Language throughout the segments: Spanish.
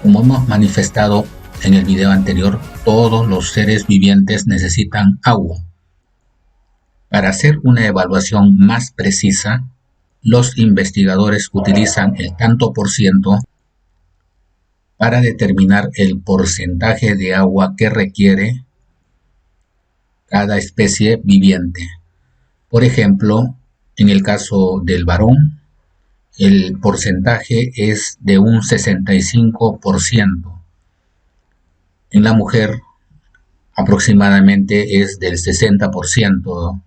Como hemos manifestado en el video anterior, todos los seres vivientes necesitan agua. Para hacer una evaluación más precisa, los investigadores utilizan el tanto por ciento para determinar el porcentaje de agua que requiere cada especie viviente. Por ejemplo, en el caso del varón, el porcentaje es de un 65%. En la mujer, aproximadamente es del 60%.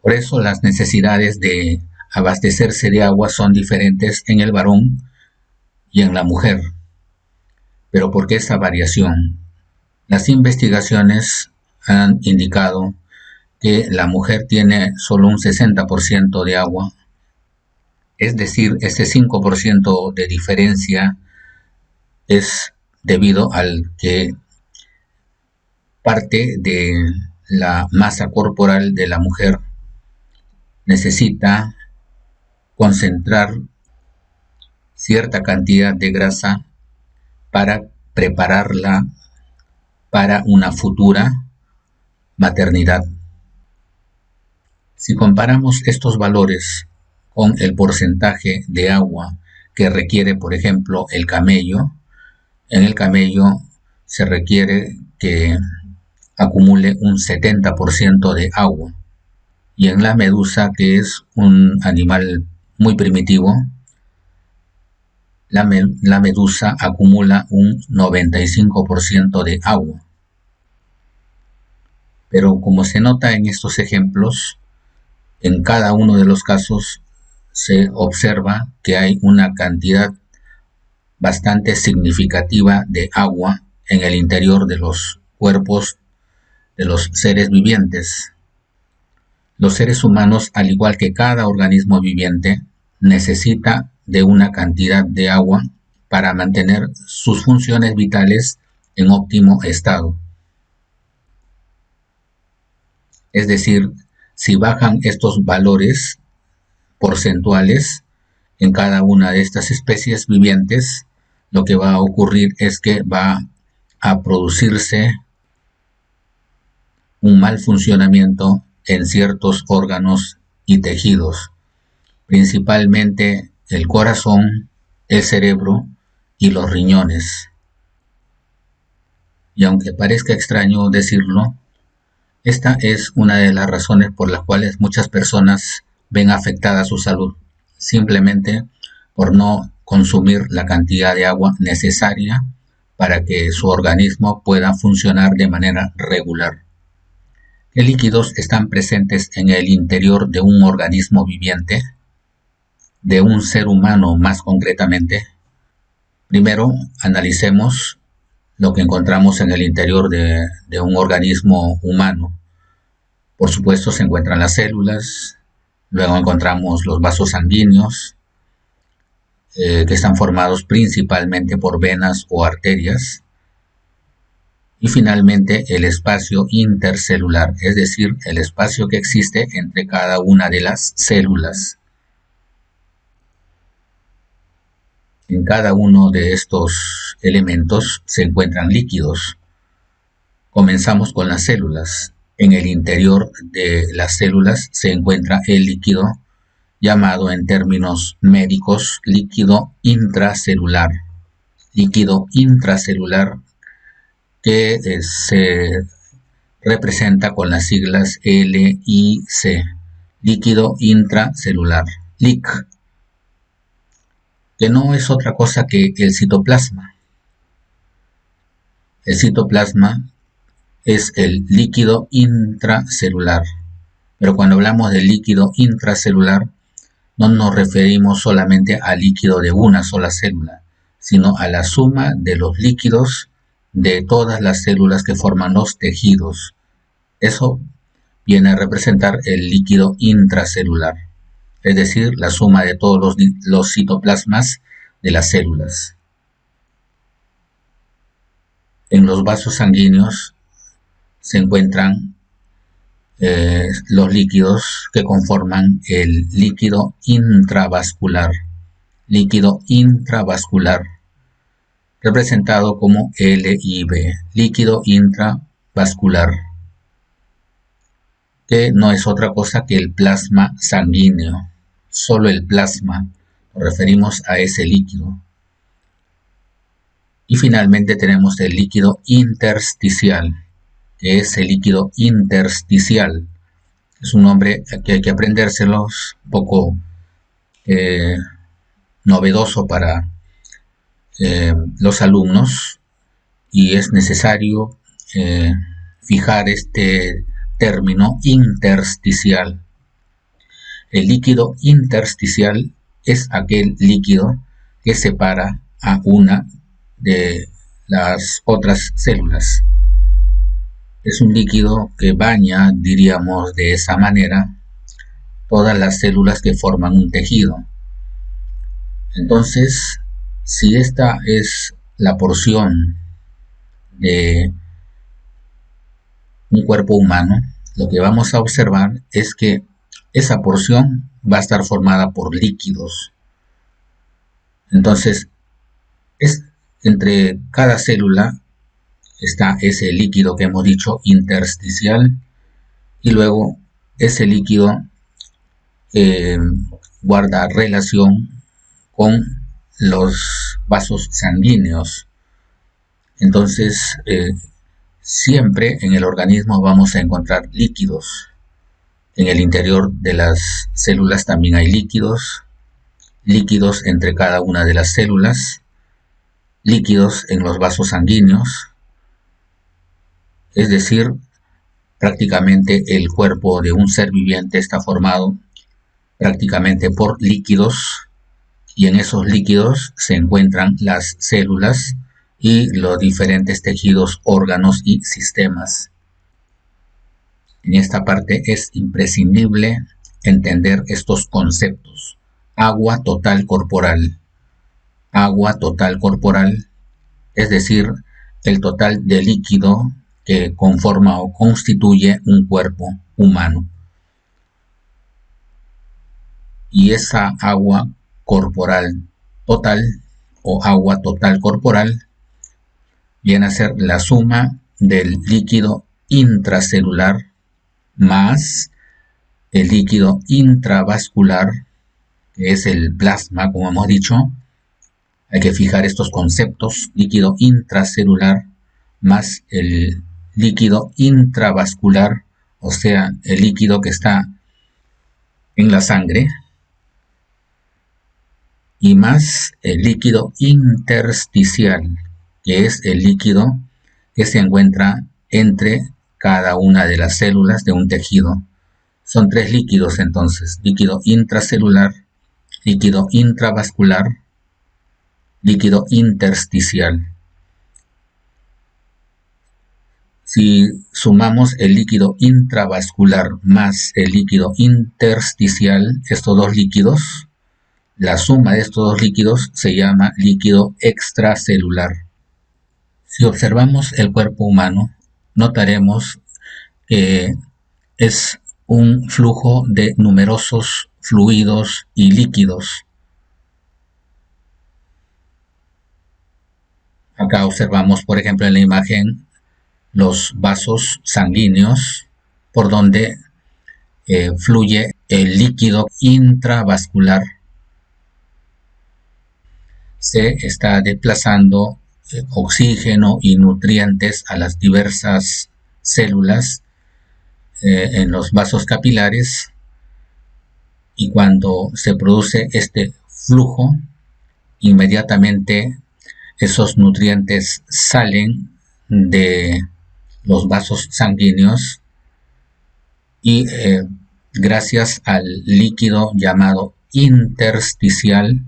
Por eso las necesidades de abastecerse de agua son diferentes en el varón y en la mujer. ¿Pero por qué esa variación? Las investigaciones han indicado que la mujer tiene solo un 60% de agua, es decir, ese 5% de diferencia es debido al que parte de la masa corporal de la mujer necesita concentrar cierta cantidad de grasa para prepararla para una futura maternidad. Si comparamos estos valores con el porcentaje de agua que requiere, por ejemplo, el camello, en el camello se requiere que acumule un 70% de agua, y en la medusa, que es un animal muy primitivo, la medusa acumula un 95% de agua. Pero como se nota en estos ejemplos, en cada uno de los casos se observa que hay una cantidad bastante significativa de agua en el interior de los cuerpos de los seres vivientes. Los seres humanos, al igual que cada organismo viviente, necesita de una cantidad de agua para mantener sus funciones vitales en óptimo estado. Es decir, si bajan estos valores porcentuales en cada una de estas especies vivientes, lo que va a ocurrir es que va a producirse un mal funcionamiento en ciertos órganos y tejidos, principalmente el corazón, el cerebro y los riñones. Y aunque parezca extraño decirlo, esta es una de las razones por las cuales muchas personas ven afectada su salud, simplemente por no consumir la cantidad de agua necesaria para que su organismo pueda funcionar de manera regular. ¿Qué líquidos están presentes en el interior de un organismo viviente? De un ser humano más concretamente. Primero, analicemos lo que encontramos en el interior de un organismo humano. Por supuesto, se encuentran las células, luego encontramos los vasos sanguíneos, que están formados principalmente por venas o arterias, y finalmente el espacio intercelular, es decir, el espacio que existe entre cada una de las células. En cada uno de estos elementos se encuentran líquidos. Comenzamos con las células. En el interior de las células se encuentra el líquido llamado en términos médicos líquido intracelular. Líquido intracelular que se representa con las siglas LIC, líquido intracelular, LIC, que no es otra cosa que el citoplasma. El citoplasma es el líquido intracelular, pero cuando hablamos de líquido intracelular no nos referimos solamente al líquido de una sola célula, sino a la suma de los líquidos de todas las células que forman los tejidos. Eso viene a representar el líquido intracelular, es decir, la suma de todos los citoplasmas de las células. En los vasos sanguíneos se encuentran los líquidos que conforman el líquido intravascular. Líquido intravascular representado como LIV, líquido intravascular, que no es otra cosa que el plasma sanguíneo, solo el plasma, nos referimos a ese líquido. Y finalmente tenemos el líquido intersticial, que es el líquido intersticial. Es un nombre que hay que aprendérselos, un poco novedoso para los alumnos, y es necesario fijar este término intersticial. El líquido intersticial es aquel líquido que separa a una de las otras células. Es un líquido que baña, diríamos de esa manera, todas las células que forman un tejido. Entonces, si esta es la porción de un cuerpo humano, lo que vamos a observar es que esa porción va a estar formada por líquidos. Entonces, entre cada célula está ese líquido que hemos dicho intersticial, y luego ese líquido guarda relación con los vasos sanguíneos. Entonces, siempre en el organismo vamos a encontrar líquidos. En el interior de las células también hay líquidos entre cada una de las células, líquidos en los vasos sanguíneos. Es decir, prácticamente el cuerpo de un ser viviente está formado prácticamente por líquidos, y en esos líquidos se encuentran las células y los diferentes tejidos, órganos y sistemas. En esta parte es imprescindible entender estos conceptos. Agua total corporal. Agua total corporal, es decir, el total de líquido que conforma o constituye un cuerpo humano. Y esa agua corporal total o agua total corporal viene a ser la suma del líquido intracelular más el líquido intravascular, que es el plasma, como hemos dicho. Hay que fijar estos conceptos: líquido intracelular más el líquido intravascular, o sea, el líquido que está en la sangre, y más el líquido intersticial, que es el líquido que se encuentra entre cada una de las células de un tejido. Son tres líquidos entonces: líquido intracelular, líquido intravascular, líquido intersticial. Si sumamos el líquido intravascular más el líquido intersticial, estos dos líquidos, la suma de estos dos líquidos se llama líquido extracelular. Si observamos el cuerpo humano, notaremos que es un flujo de numerosos fluidos y líquidos. Acá observamos, por ejemplo, en la imagen, los vasos sanguíneos por donde fluye el líquido intravascular. Se está desplazando oxígeno y nutrientes a las diversas células en los vasos capilares, y cuando se produce este flujo, inmediatamente esos nutrientes salen de los vasos sanguíneos y gracias al líquido llamado intersticial,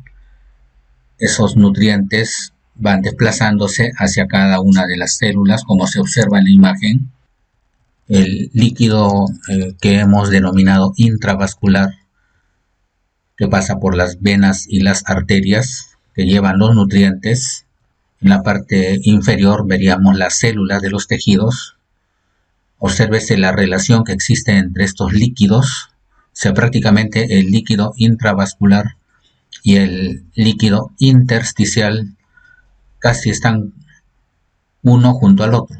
esos nutrientes van desplazándose hacia cada una de las células, como se observa en la imagen. El líquido que hemos denominado intravascular, que pasa por las venas y las arterias que llevan los nutrientes. En la parte inferior veríamos las células de los tejidos. Obsérvese la relación que existe entre estos líquidos, o sea, prácticamente el líquido intravascular y el líquido intersticial casi están uno junto al otro.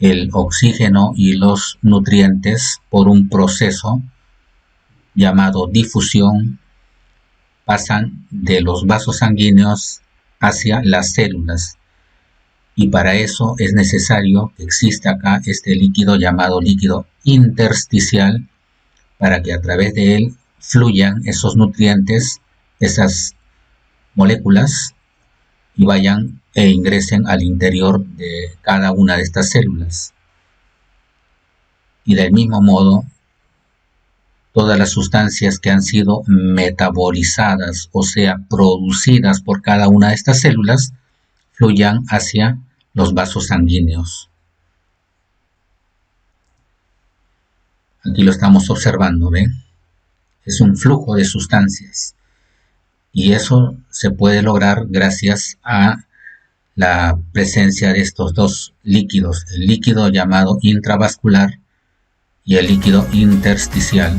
El oxígeno y los nutrientes, por un proceso llamado difusión, pasan de los vasos sanguíneos hacia las células, y para eso es necesario que exista acá este líquido llamado líquido intersticial, para que a través de él fluyan esos nutrientes, esas moléculas, y vayan e ingresen al interior de cada una de estas células. Y del mismo modo, todas las sustancias que han sido metabolizadas, o sea, producidas por cada una de estas células, fluyan hacia los vasos sanguíneos. Aquí lo estamos observando, ¿ven? Es un flujo de sustancias. Y eso se puede lograr gracias a la presencia de estos dos líquidos, el líquido llamado intravascular y el líquido intersticial.